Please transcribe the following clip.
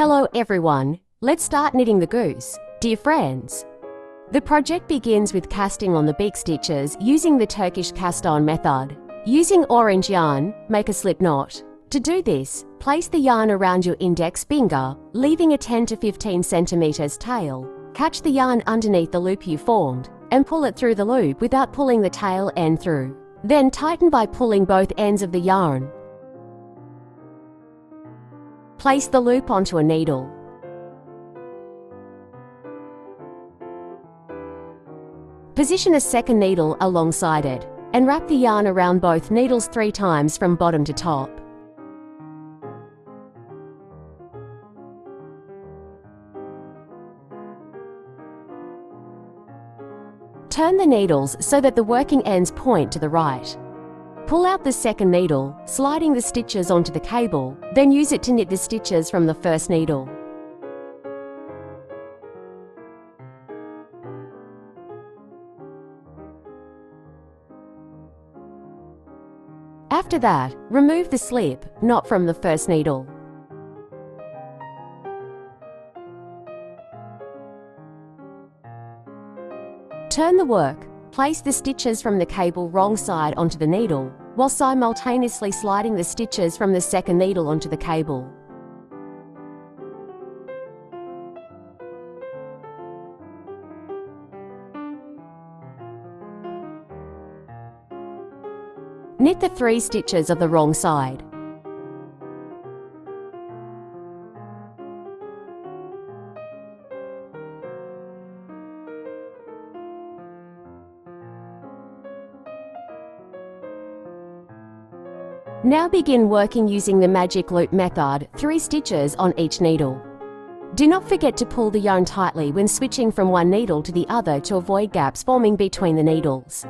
Hello everyone, let's start knitting the goose. Dear friends, the project begins with casting on the beak stitches using the Turkish cast-on method. Using orange yarn, make a slip knot. To do this, place the yarn around your index finger, leaving a 10 to 15 centimeters tail. Catch the yarn underneath the loop you formed and pull it through the loop without pulling the tail end through. Then tighten by pulling both ends of the yarn. Place the loop onto a needle. Position a second needle alongside it and wrap the yarn around both needles 3 times from bottom to top. Turn the needles so that the working ends point to the right. Pull out the second needle, sliding the stitches onto the cable, then use it to knit the stitches from the first needle. After that, remove the slip knot from the first needle. Turn the work. Place the stitches from the cable wrong side onto the needle, while simultaneously sliding the stitches from the second needle onto the cable. Knit the 3 stitches of the wrong side. Now begin working using the magic loop method, 3 stitches on each needle. Do not forget to pull the yarn tightly when switching from one needle to the other to avoid gaps forming between the needles.